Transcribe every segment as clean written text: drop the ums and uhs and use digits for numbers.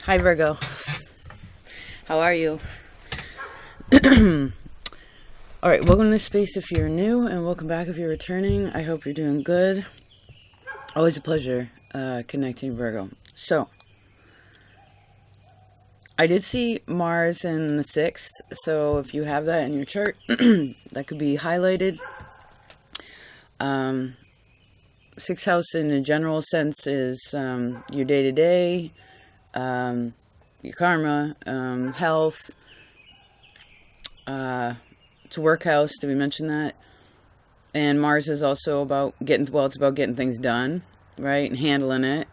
Hi, Virgo. How are you? All right, welcome to this space if you're new, and welcome back if you're returning. I hope you're doing good. Always a pleasure connecting, Virgo. So, I did see Mars in the 6th, so if you have that in your chart, that could be highlighted. 6th house in a general sense is your day-to-day, your karma, health. It's a work house. Did we mention that? And Mars is also about it's about getting things done, right? And handling it.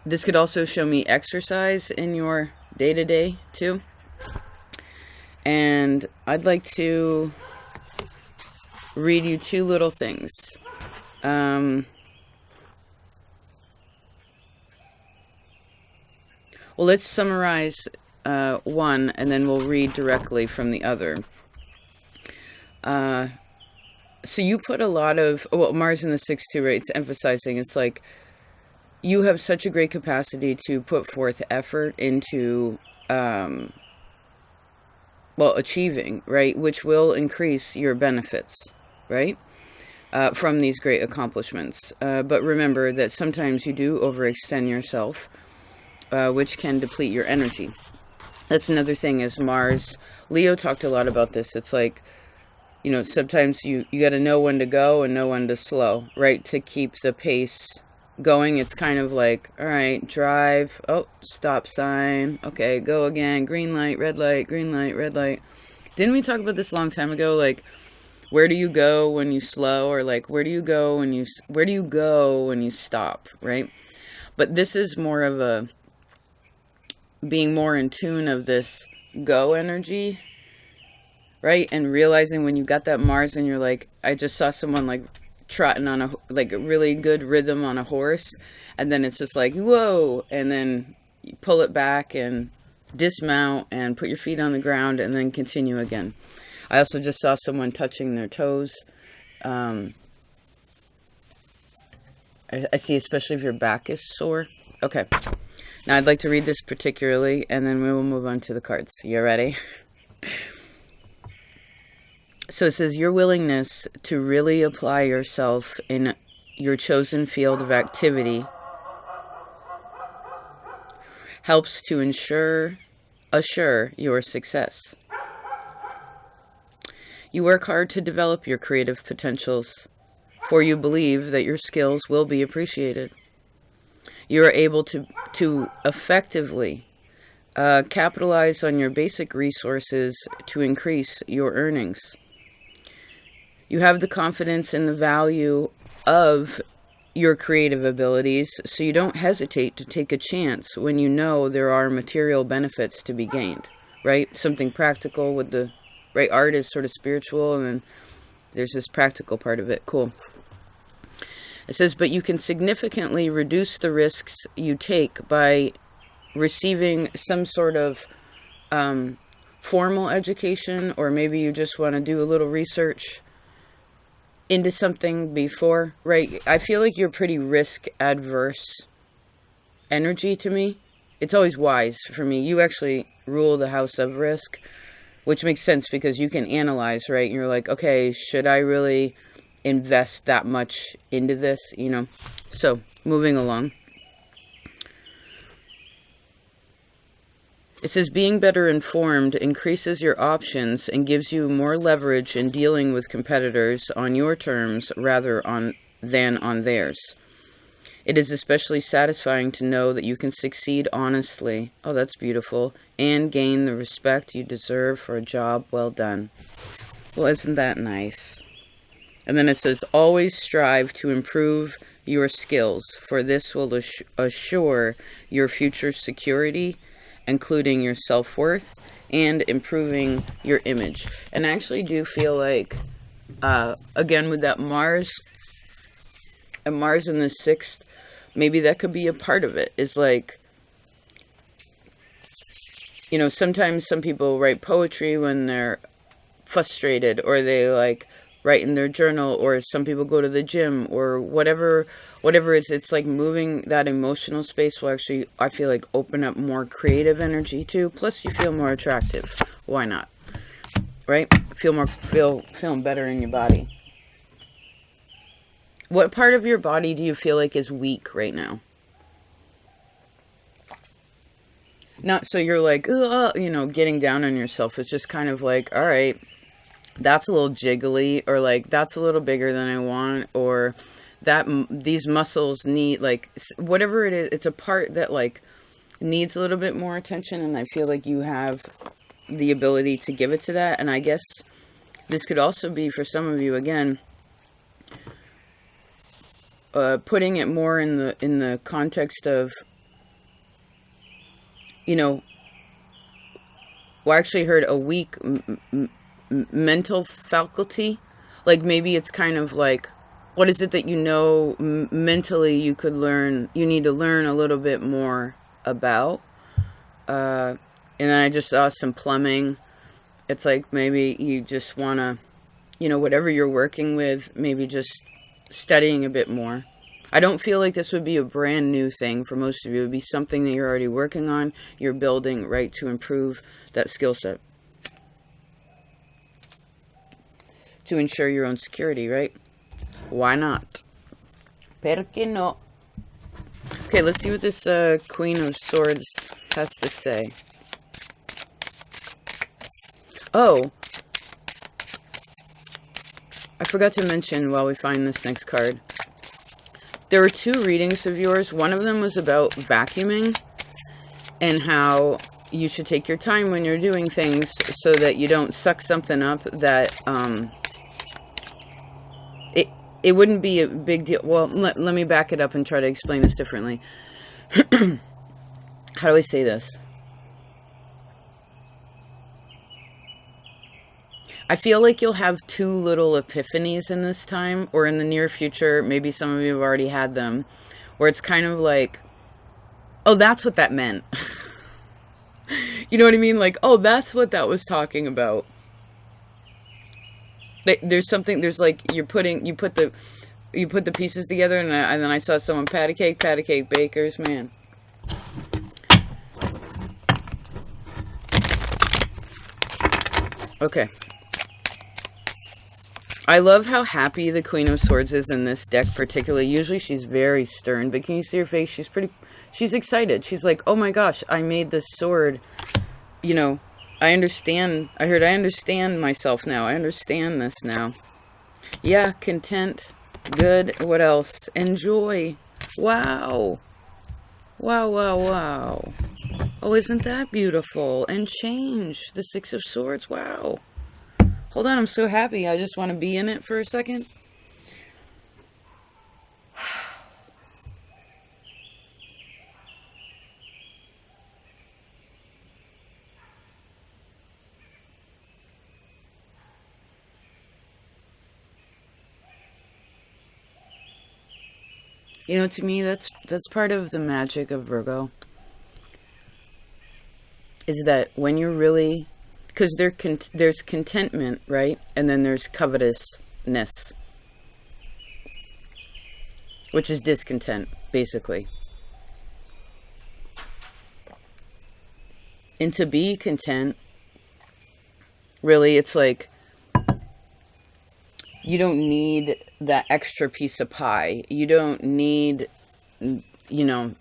This could also show me exercise in your day-to-day too. And I'd like to read you two little things. Well, let's summarize one, and then we'll read directly from the other. So you put a lot of, Mars in the 6th too, right? It's emphasizing, it's like, you have such a great capacity to put forth effort into, achieving, right? Which will increase your benefits, right? From these great accomplishments. But remember that sometimes you do overextend yourself, which can deplete your energy. That's another thing is Mars. Leo talked a lot about this. It's like, sometimes you got to know when to go and know when to slow, right? To keep the pace going. It's kind of like, all right, drive. Oh, stop sign. Okay, go again. Green light, green light, red light. Didn't we talk about this a long time ago? Like, where do you go when you slow? Or like, where do you go when you stop, right? But this is more of a being more in tune of this go energy, right? And realizing when you got that Mars and you're like, I just saw someone like trotting on a really good rhythm on a horse, and then it's just like, whoa, and then you pull it back and dismount and put your feet on the ground and then continue again. I also just saw someone touching their toes. I see, especially if your back is sore. Okay. Now I'd like to read this particularly, and then we will move on to the cards. You ready? So it says, your willingness to really apply yourself in your chosen field of activity helps to assure your success. You work hard to develop your creative potentials, for you believe that your skills will be appreciated. You are able to effectively capitalize on your basic resources to increase your earnings. You have the confidence in the value of your creative abilities, so you don't hesitate to take a chance when you know there are material benefits to be gained, right? Something practical with the, right? Art is sort of spiritual, and then there's this practical part of it. Cool. It says, but you can significantly reduce the risks you take by receiving some sort of formal education, or maybe you just want to do a little research into something before, right? I feel like you're pretty risk adverse energy to me. It's always wise for me. You actually rule the house of risk, which makes sense because you can analyze, right? And you're like, okay, should I really invest that much into this, So, moving along. It says, being better informed increases your options and gives you more leverage in dealing with competitors on your terms rather than on theirs. It is especially satisfying to know that you can succeed honestly. Oh, that's beautiful. And gain the respect you deserve for a job well done. Well, isn't that nice? And then it says, always strive to improve your skills, for this will assure your future security, including your self-worth and improving your image. And I actually do feel like, again, with that Mars, and Mars in the 6th, maybe that could be a part of it. Is like, sometimes some people write poetry when they're frustrated, or they write in their journal, or some people go to the gym, or whatever it's like moving that emotional space will actually, I feel like, open up more creative energy too. Plus you feel more attractive. Why not? Right? Feeling better in your body. What part of your body do you feel like is weak right now? Not so you're like, getting down on yourself. It's just kind of like, all right, that's a little jiggly, or like, that's a little bigger than I want, or that these muscles need, like, whatever it is, it's a part that like needs a little bit more attention, and I feel like you have the ability to give it to that. And I guess this could also be, for some of you, again, putting it more in the context of, well, I actually heard a weak mental faculty. Like, maybe it's kind of like, what is it that mentally you need to learn a little bit more about? And then I just saw some plumbing. It's like, maybe you just want to, whatever you're working with, maybe just studying a bit more. I don't feel like this would be a brand new thing for most of you. It would be something that you're already working on. You're building, right, to improve that skill set. To ensure your own security, right? Why not? Perché no? Okay, let's see what this Queen of Swords has to say. Oh, I forgot to mention while we find this next card. There were 2 readings of yours. One of them was about vacuuming and how you should take your time when you're doing things so that you don't suck something up that it wouldn't be a big deal. Well, let me back it up and try to explain this differently. How do I say this? I feel like you'll have 2 little epiphanies in this time, or in the near future. Maybe some of you have already had them, where it's kind of like, oh, that's what that meant. You know what I mean? Like, oh, that's what that was talking about. There's something, there's like, you put the pieces together, and then I saw someone pat a cake bakers, man. Okay. I love how happy the Queen of Swords is in this deck particularly. Usually she's very stern, but can you see her face? She's excited. She's like, oh my gosh, I made this sword. I understand. I understand myself now. I understand this now. Yeah, content. Good. What else? Enjoy. Wow. Wow, wow, wow. Oh, isn't that beautiful? And change. The 6 of Swords. Wow. Hold on, I'm so happy. I just want to be in it for a second. To me, that's part of the magic of Virgo. Is that when you're really, because there's contentment, right? And then there's covetousness, which is discontent, basically. And to be content, really, it's like, you don't need that extra piece of pie. You don't need, you don't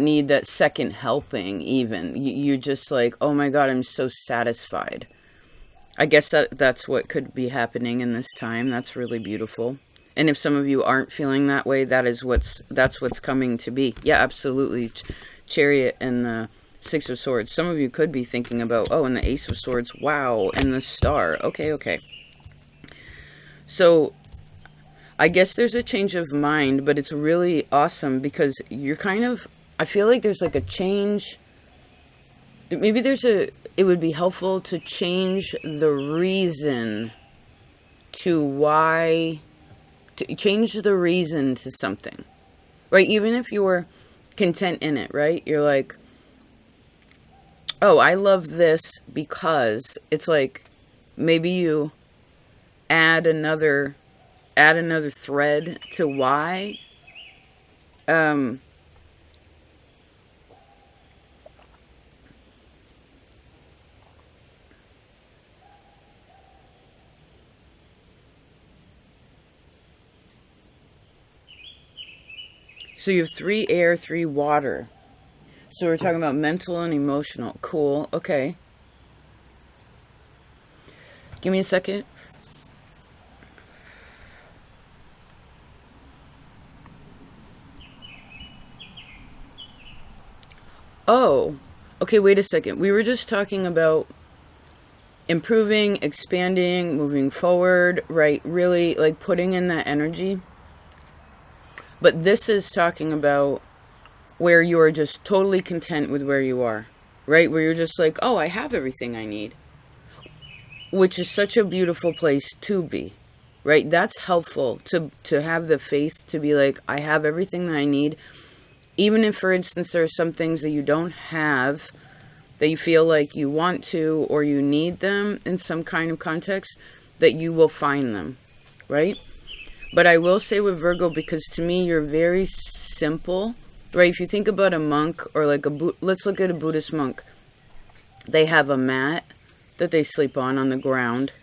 need that second helping even. You're just like, oh my God, I'm so satisfied. I guess that's what could be happening in this time. That's really beautiful. And if some of you aren't feeling that way, that's what's coming to be. Yeah, absolutely. Chariot and the 6 of Swords. Some of you could be thinking about, oh, and the Ace of Swords. Wow. And the Star. Okay. So I guess there's a change of mind, but it's really awesome because you're kind of, I feel like there's like a change. Maybe it would be helpful to change the reason to change the reason to something, right? Even if you're content in it, right? You're like, oh, I love this because it's like, maybe you add another thread to why. So you have 3 air, 3 water. So we're talking about mental and emotional. Cool. Okay. Give me a second. Oh, okay, wait a second. We were just talking about improving, expanding, moving forward, right? Really, like, putting in that energy. But this is talking about where you are just totally content with where you are, right? Where you're just like, oh, I have everything I need. Which is such a beautiful place to be, right? That's helpful to have the faith to be like, I have everything that I need. Even if, for instance, there are some things that you don't have, that you feel like you want to or you need them in some kind of context, that you will find them, right? But I will say with Virgo, because to me, you're very simple, right? If you think about a monk or like let's look at a Buddhist monk. They have a mat that they sleep on the ground.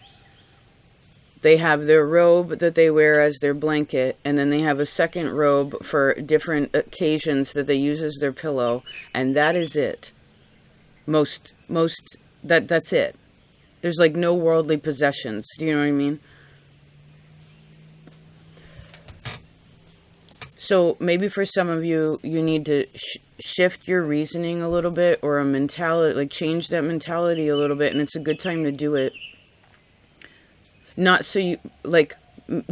They have their robe that they wear as their blanket, and then they have a second robe for different occasions that they use as their pillow, and that is it. That's it. There's like no worldly possessions. Do you know what I mean? So maybe for some of you, you need to shift your reasoning a little bit, or a mentality, like change that mentality a little bit, and it's a good time to do it. Not so you, like,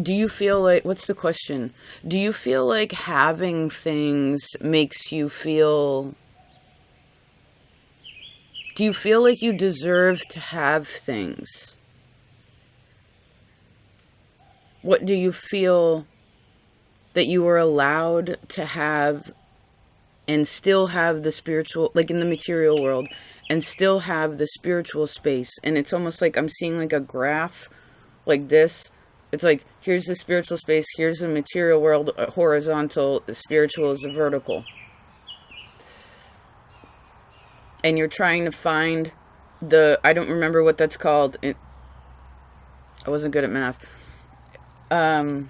do you feel like, what's the question? Do you feel like having things makes you feel, do you feel like you deserve to have things? What do you feel that you are allowed to have and still have the spiritual, like in the material world, and still have the spiritual space? And it's almost like I'm seeing like a graph like this. It's like, here's the spiritual space, here's the material world, horizontal, the spiritual is the vertical. And you're trying to find I don't remember what that's called. I wasn't good at math. Trying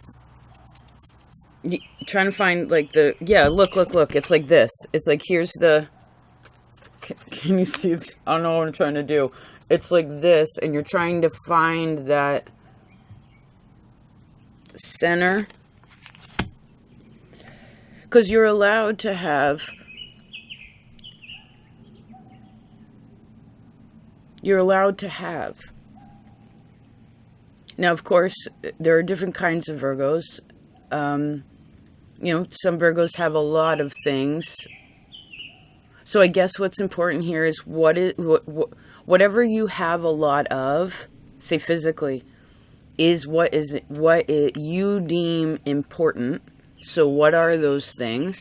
to find like look, it's like this. It's like, here's the, can you see? I don't know what I'm trying to do. It's like this, and you're trying to find that center, because you're allowed to have, now of course there are different kinds of Virgos. Some Virgos have a lot of things. So I guess what's important here is whatever you have a lot of, say physically, is what you deem important. So what are those things?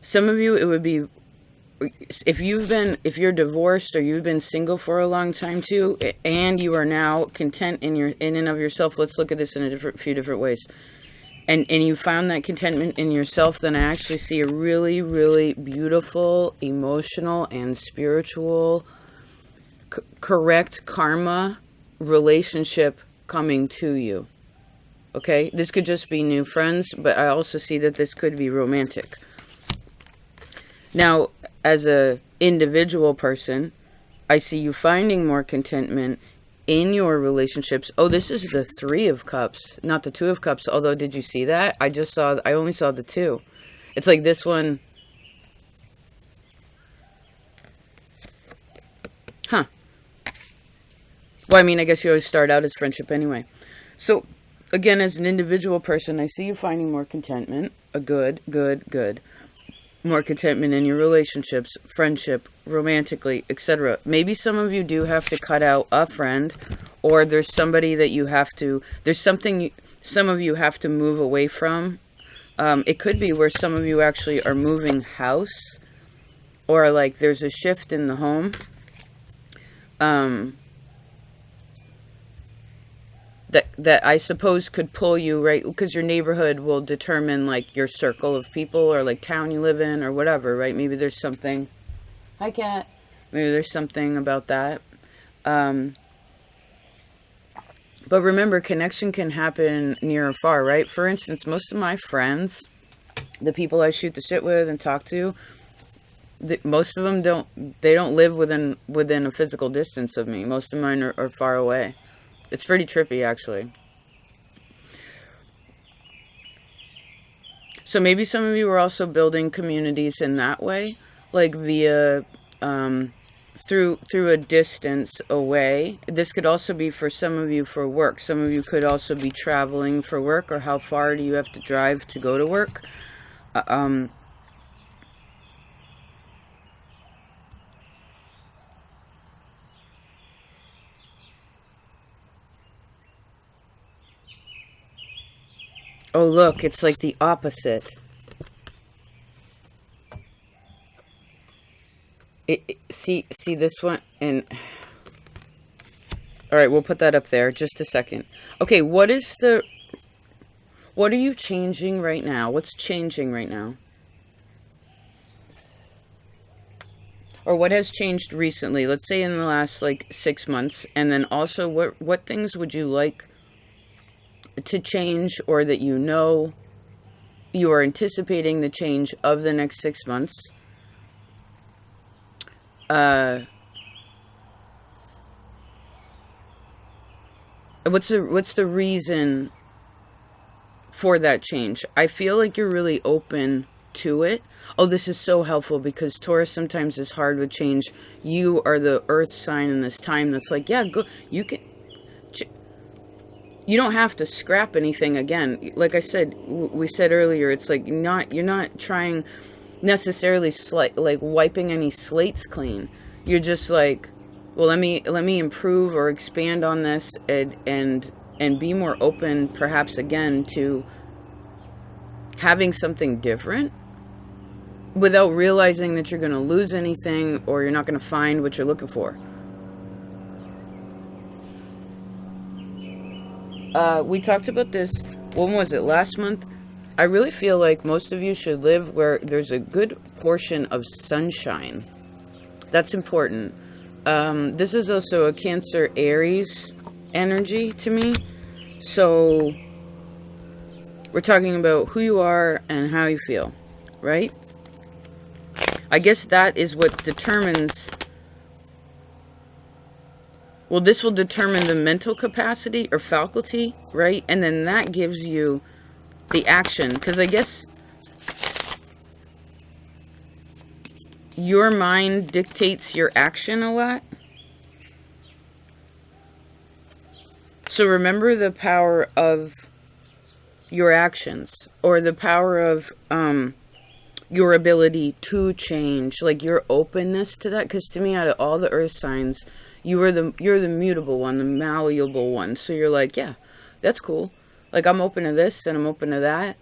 Some of you, it would be, if you're divorced or you've been single for a long time too, and you are now content in and of yourself, let's look at this in few different ways. And you found that contentment in yourself, then I actually see a really, really beautiful, emotional and spiritual, correct karma relationship coming to you. Okay? This could just be new friends, but I also see that this could be romantic. Now, as a individual person, I see you finding more contentment in your relationships. Oh, this is the 3 of Cups, not the 2 of Cups. Although, did you see that? I only saw the 2. It's like this one. Huh. Well, I mean, I guess you always start out as friendship anyway. So, again, as an individual person, I see you finding more contentment. Good. More contentment in your relationships, friendship, romantically, etc. Maybe some of you do have to cut out a friend, or there's somebody that you have to, there's something some of you have to move away from. It could be where some of you actually are moving house, or like there's a shift in the home. that I suppose could pull you, right? Because your neighborhood will determine like your circle of people or like town you live in or whatever, right? Maybe there's something. Hi, cat. Maybe there's something about that. But remember, connection can happen near or far, right? For instance, most of my friends, the people I shoot the shit with and talk to, most of them don't live within a physical distance of me. Most of mine are far away. It's pretty trippy, actually. So maybe some of you are also building communities in that way, like via through a distance away. This could also be for some of you for work. Some of you could also be traveling for work, or how far do you have to drive to go to work? Oh, look, it's like the opposite. See this one? And all right, we'll put that up there. Just a second. Okay, what are you changing right now? What's changing right now? Or what has changed recently? Let's say in the last like 6 months. And then also, what things would you like to change, or that you know you are anticipating the change of the next 6 months? What's the reason for that change? I feel like you're really open to it. Oh, this is so helpful, because Taurus sometimes is hard with change. You are the earth sign in this time that's like, yeah, go, you can. You don't have to scrap anything again. Like I said, we said earlier, it's like you're not trying necessarily like wiping any slates clean. You're just like, well, let me improve or expand on this and be more open, perhaps again, to having something different without realizing that you're going to lose anything or you're not going to find what you're looking for. We talked about this, when was it, last month? I really feel like most of you should live where there's a good portion of sunshine. That's important. This is also a Cancer Aries energy to me. So we're talking about who you are and how you feel, right? I guess that is what determines. Well, this will determine the mental capacity or faculty, right? And then that gives you the action. Because I guess your mind dictates your action a lot. So remember the power of your actions, or the power of your ability to change, like your openness to that. Because to me, out of all the earth signs, you're the mutable one, the malleable one. So you're like, yeah, that's cool. Like, I'm open to this and I'm open to that.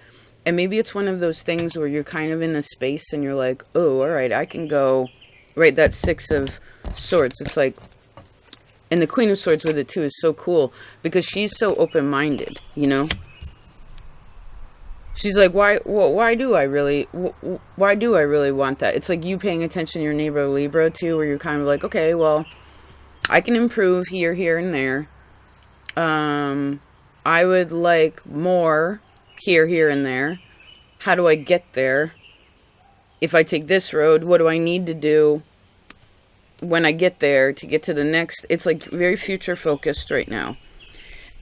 And maybe it's one of those things where you're kind of in a space and you're like, oh, all right, I can go, right? That Six of Swords. It's like, and the Queen of Swords with it too is so cool because she's so open-minded, you know? She's like, why do I really want that? It's like you paying attention to your neighbor Libra too, where you're kind of like, okay, well, I can improve here, and there. I would like more here, and there. How do I get there? If I take this road, what do I need to do when I get there to get to the next? It's like very future focused right now.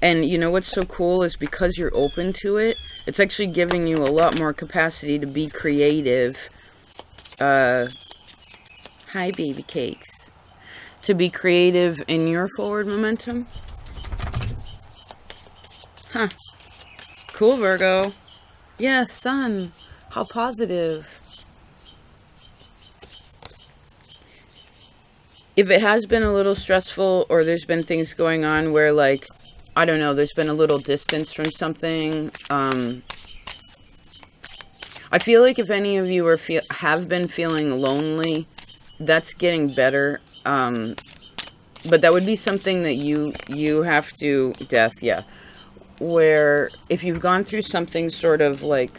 And you know what's so cool is because you're open to it, it's actually giving you a lot more capacity to be creative. Hi, baby cakes. To be creative in your forward momentum. Huh. Cool, Virgo. Yeah, sun. How positive. If it has been a little stressful, or there's been things going on where, like, I don't know, there's been a little distance from something. I feel like if any of you have been feeling lonely, that's getting better. But that would be something that you have to, death, yeah. Where if you've gone through something sort of like,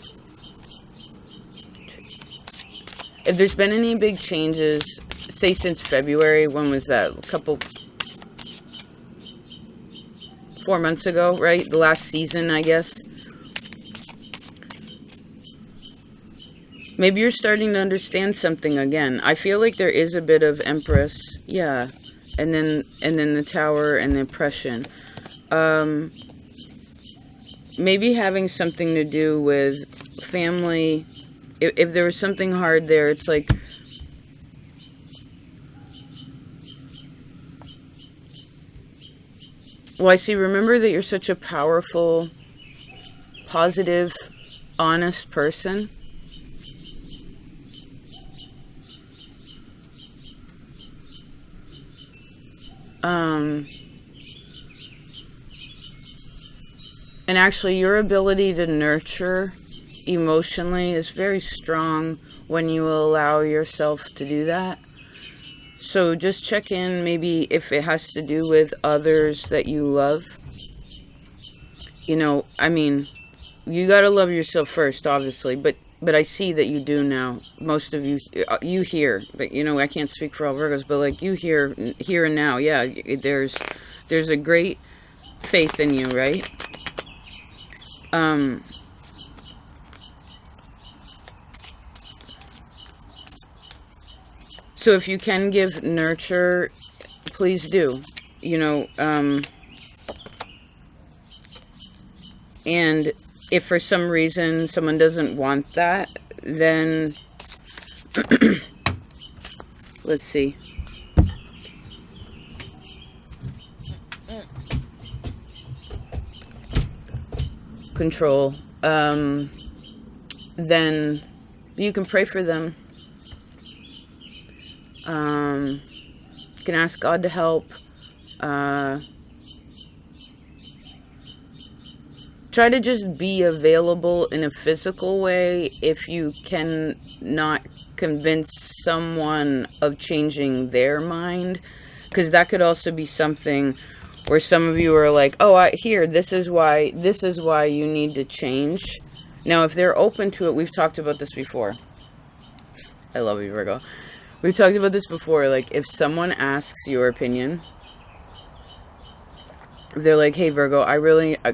if there's been any big changes, say since February, when was that? 4 months ago, right? The last season, I guess. Maybe you're starting to understand something again. I feel like there is a bit of Empress, yeah, and then the Tower and the Oppression. Maybe having something to do with family. If there was something hard there, it's like, well, I see, remember that you're such a powerful, positive, honest person. And actually, your ability to nurture emotionally is very strong when you allow yourself to do that. So just check in, maybe if it has to do with others that you love. You know, I mean, you gotta love yourself first, obviously, but I see that you do now. Most of you hear, but you know, I can't speak for all Virgos, but like you here and now, yeah, there's a great faith in you, right? So if you can give nurture, please do, you know, and if for some reason someone doesn't want that, then let's see. Control. Then you can pray for them. You can ask God to help. Try to just be available in a physical way if you can not convince someone of changing their mind, because that could also be something where some of you are like, oh, this is why you need to change. Now, if they're open to it, we've talked about this before. I love you, Virgo. We've talked about this before. Like, if someone asks your opinion, if they're like, hey, Virgo,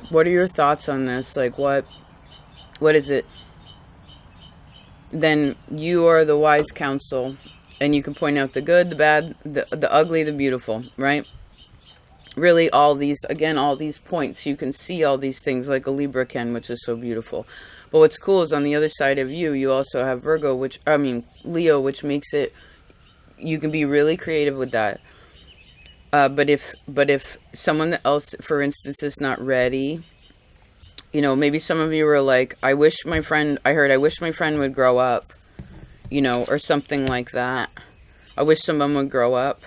what are your thoughts on this? Like, what is it? Then you are the wise counsel, and you can point out the good, the bad, the ugly, the beautiful, right? Really, all these points, you can see all these things like a Libra can, which is so beautiful. But what's cool is on the other side of you also have Leo, which makes it, you can be really creative with that. But if someone else, for instance, is not ready, you know, maybe some of you are like, I wish my friend would grow up, you know, or something like that. I wish someone would grow up.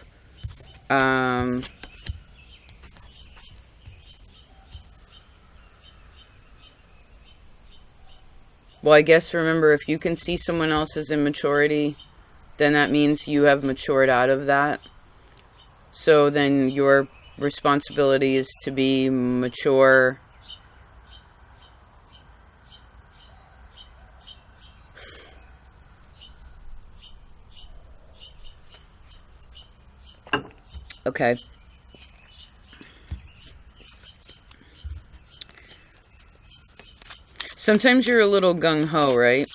Well, I guess, remember, if you can see someone else's immaturity, then that means you have matured out of that. So then your responsibility is to be mature. Okay. Sometimes you're a little gung-ho, right?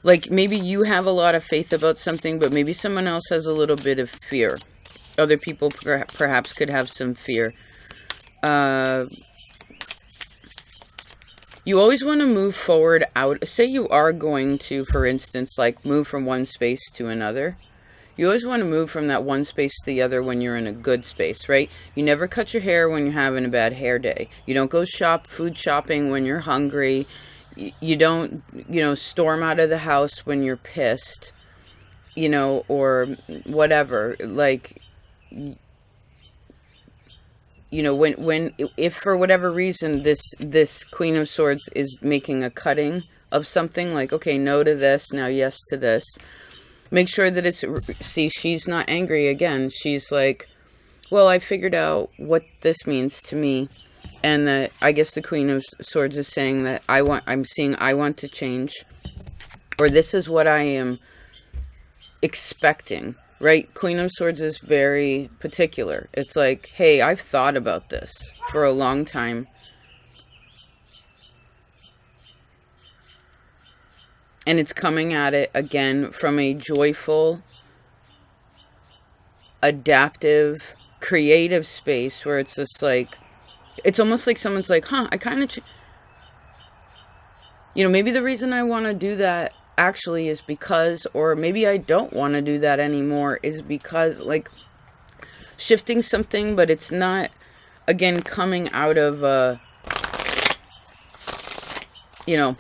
Like, maybe you have a lot of faith about something, but maybe someone else has a little bit of fear. Other people perhaps could have some fear. You always want to move forward out. Say you are going to, for instance, like move from one space to another. You always want to move from that one space to the other when you're in a good space, right? You never cut your hair when you're having a bad hair day. You don't go food shopping when you're hungry. You don't, you know, storm out of the house when you're pissed, you know, or whatever. Like, you know, if for whatever reason this Queen of Swords is making a cutting of something, like, okay, no to this, now yes to this. Make sure that it's, see, she's not angry again. She's like, well, I figured out what this means to me. And that, I guess the Queen of Swords is saying that I want to change. Or this is what I am expecting, right? Queen of Swords is very particular. It's like, hey, I've thought about this for a long time. And it's coming at it again from a joyful, adaptive, creative space where it's just like, it's almost like someone's like, huh, I kind of, you know, maybe the reason I want to do that actually is because, or maybe I don't want to do that anymore is because, like, shifting something, but it's not, again, coming out of, you know,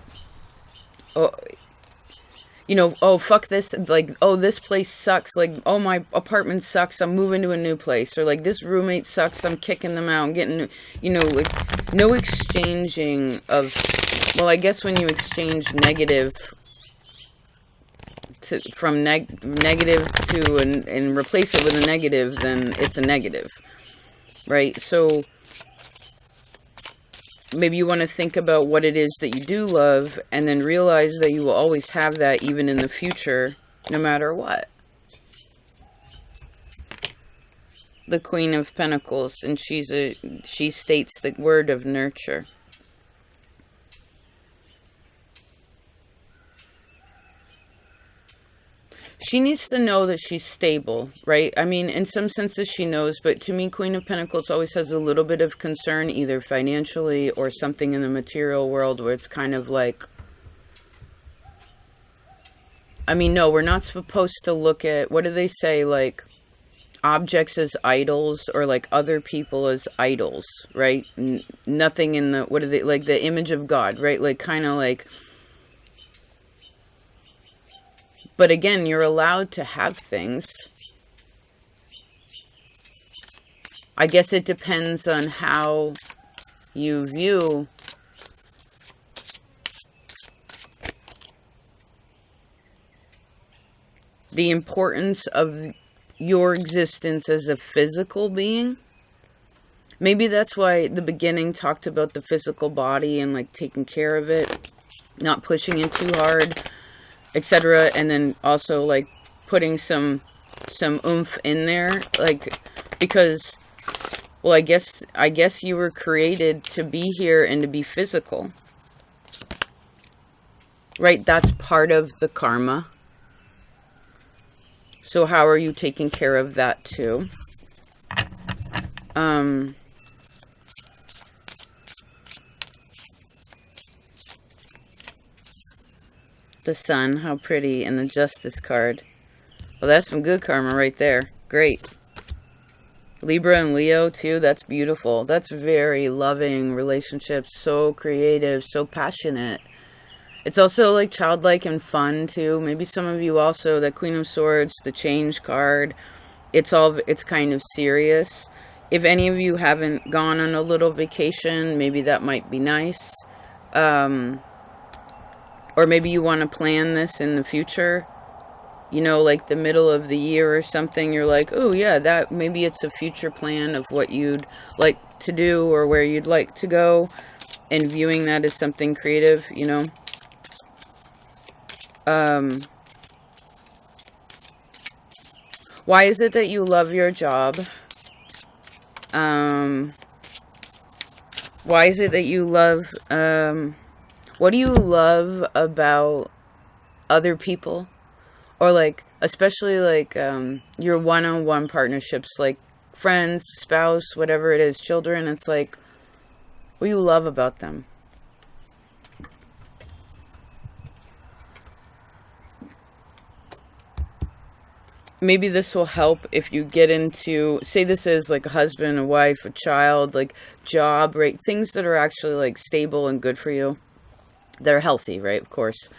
oh, fuck this, like, oh, this place sucks, like, oh, my apartment sucks, I'm moving to a new place, or, like, this roommate sucks, I'm kicking them out, I'm getting, you know, like, no exchanging of, well, I guess when you exchange negative from negative to, and replace it with a negative, then it's a negative, right? So, maybe you want to think about what it is that you do love, and then realize that you will always have that even in the future, no matter what. The Queen of Pentacles, and she states the word of nurture. She needs to know that she's stable, right? I mean, in some senses she knows, but to me, Queen of Pentacles always has a little bit of concern, either financially or something in the material world where it's kind of like, I mean, no, we're not supposed to look at, what do they say, like, objects as idols, or like other people as idols, right? Nothing in the, what are they, like the image of God, right? Like, kind of like, but again, you're allowed to have things. I guess it depends on how you view the importance of your existence as a physical being. Maybe that's why the beginning talked about the physical body and like taking care of it, not pushing it too hard, etc. And then also like putting some oomph in there, like, because, well, I guess you were created to be here and to be physical, right? That's part of the karma. So how are you taking care of that too? The Sun, how pretty, and the Justice card. Well, that's some good karma right there. Great. Libra and Leo too, that's beautiful. That's very loving relationships, so creative, so passionate. It's also like childlike and fun too. Maybe some of you also, that Queen of Swords, the Change card, it's kind of serious. If any of you haven't gone on a little vacation, maybe that might be nice. Or maybe you want to plan this in the future, you know, like the middle of the year or something. You're like, oh yeah, that, maybe it's a future plan of what you'd like to do or where you'd like to go, and viewing that as something creative, you know. Why is it that you love your job? Why is it that you love, what do you love about other people? Or like, especially like, your one-on-one partnerships, like friends, spouse, whatever it is, children. It's like, what do you love about them? Maybe this will help if you get into, say this is like a husband, a wife, a child, like job, right? Things that are actually like stable and good for you. They're healthy, right? Of course.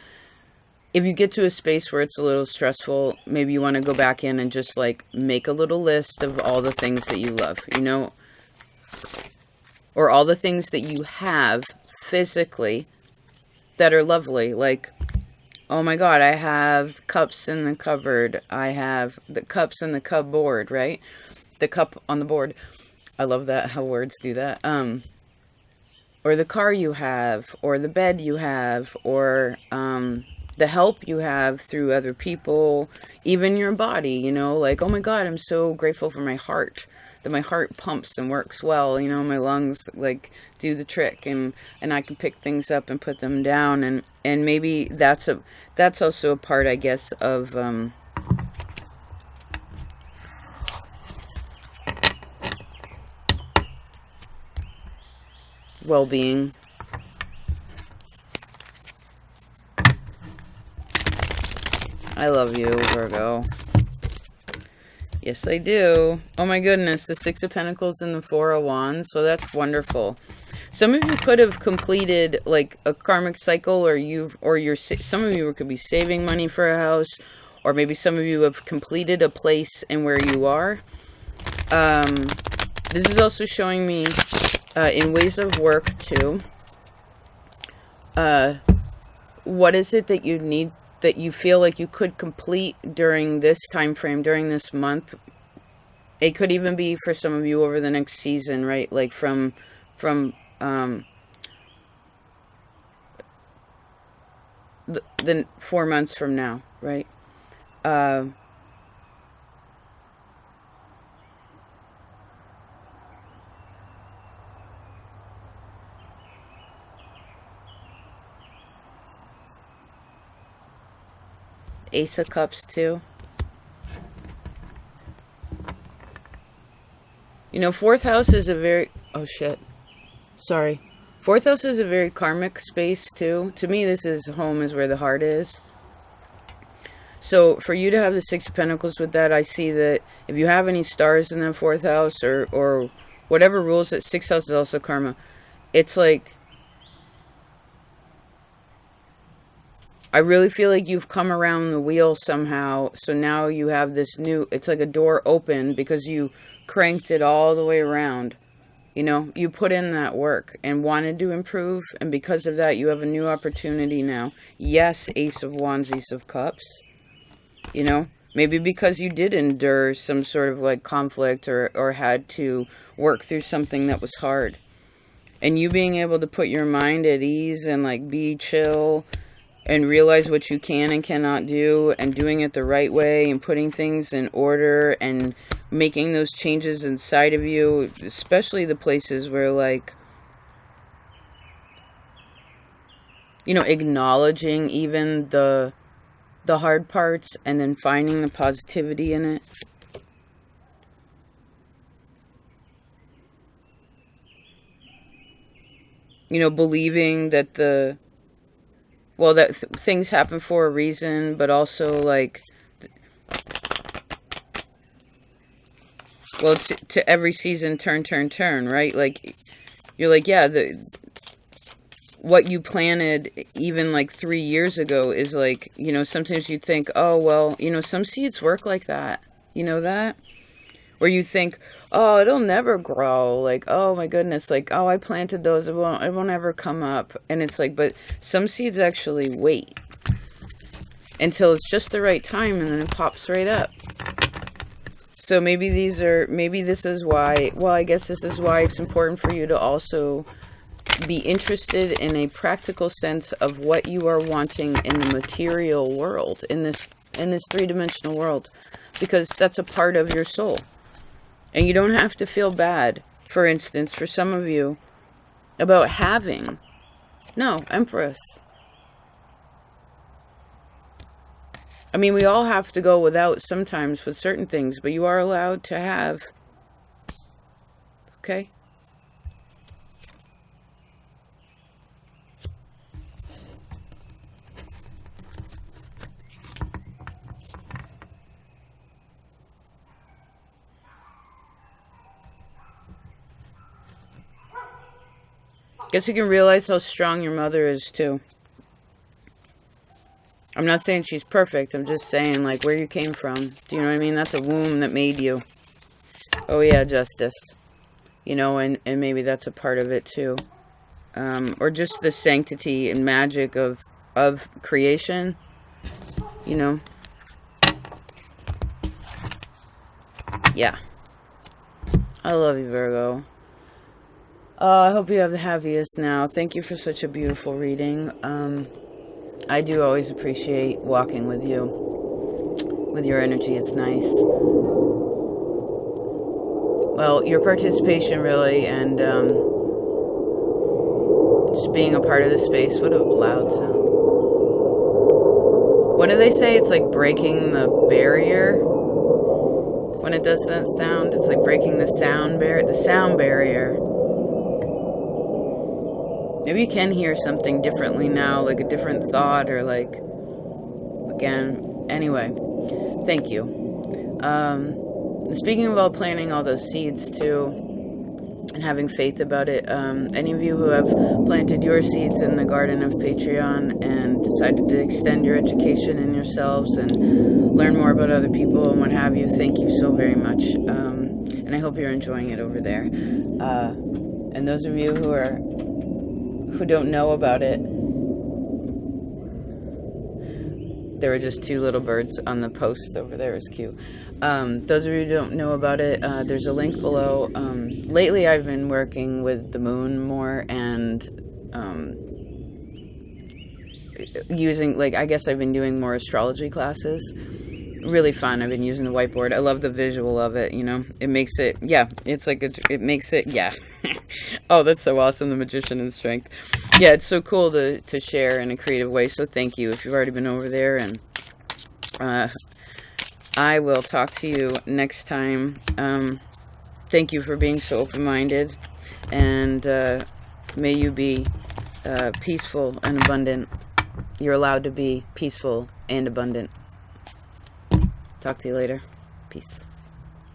If you get to a space where it's a little stressful, maybe you want to go back in and just like make a little list of all the things that you love, you know, or all the things that you have physically that are lovely. Like, Oh my God, I have cups in the cupboard. I have the cups in the cupboard, right? The cup on the board. I love that, how words do that. Or the car you have, or the bed you have, or the help you have through other people, even your body, you know, like, oh my God, I'm so grateful for my heart, that my heart pumps and works well, you know, my lungs like do the trick, and I can pick things up and put them down, and maybe that's also a part, I guess, of well-being. I love you, Virgo. Yes, I do. Oh my goodness, the Six of Pentacles and the Four of Wands. So that's wonderful. Some of you could have completed like a karmic cycle, some of you could be saving money for a house, or maybe some of you have completed a place in where you are. This is also showing me in ways of work too. What is it that you need, that you feel like you could complete during this time frame, during this month? It could even be for some of you over the next season, right? Like from the 4 months from now, right? Ace of Cups too. You know, fourth house is a very, oh shit, sorry. Fourth house is a very karmic space too. To me, this is home, is where the heart is. So for you to have the Six of Pentacles with that, I see that if you have any stars in the fourth house, or whatever rules, that sixth house is also karma. It's like, I really feel like you've come around the wheel somehow. So now you have this new, it's like a door open because you cranked it all the way around. You know, you put in that work and wanted to improve. And because of that, you have a new opportunity now. Yes, Ace of Wands, Ace of Cups. You know, maybe because you did endure some sort of like conflict, or had to work through something that was hard. And you being able to put your mind at ease and like be chill and realize what you can and cannot do, and doing it the right way, and putting things in order, and making those changes inside of you, especially the places where, like, you know, acknowledging even the hard parts, and then finding the positivity in it. You know, believing that that things happen for a reason, but also like, well, to every season, turn, right? Like, you're like, yeah, what you planted even like 3 years ago is like, you know, sometimes you think, oh, well, you know, some seeds work like that. You know that? Where you think, oh, it'll never grow. Like, oh my goodness, like, oh, I planted those, it won't ever come up. And it's like, but some seeds actually wait until it's just the right time, and then it pops right up. So maybe this is why, well, I guess this is why it's important for you to also be interested in a practical sense of what you are wanting in the material world, in this three-dimensional world, because that's a part of your soul. And you don't have to feel bad, for instance, for some of you, about having. No, Empress. I mean, we all have to go without sometimes with certain things, but you are allowed to have. Okay? Guess you can realize how strong your mother is, too. I'm not saying she's perfect. I'm just saying, like, where you came from. Do you know what I mean? That's a womb that made you. Oh, yeah, Justice. You know, and maybe that's a part of it, too. Or just the sanctity and magic of creation. you know. Yeah. I love you, Virgo. I hope you have the happiest now. Thank you for such a beautiful reading. I do always appreciate walking with you. With your energy, it's nice. Well, your participation really, and just being a part of the space. What a loud sound. What do they say? It's like breaking the barrier. When it does that sound, it's like breaking the sound barrier. Maybe you can hear something differently now, like a different thought, or like, again, anyway, thank you. Speaking about planting all those seeds too, and having faith about it, any of you who have planted your seeds in the garden of Patreon and decided to extend your education in yourselves and learn more about other people and what have you, thank you so very much. And I hope you're enjoying it over there. And those of you who don't know about it, there were just two little birds on the post over there. It's cute. Those of you who don't know about it, there's a link below. Lately I've been working with the moon more and using, like, I guess I've been doing more astrology classes. Really fun. I've been using the whiteboard. I love the visual of it, you know. It makes it, yeah, it's like, it makes it, yeah. Oh, that's so awesome, the magician and strength. Yeah, it's so cool to share in a creative way, so thank you if you've already been over there, and I will talk to you next time. Thank you for being so open-minded, and may you be peaceful and abundant. You're allowed to be peaceful and abundant. Talk to you later. Peace.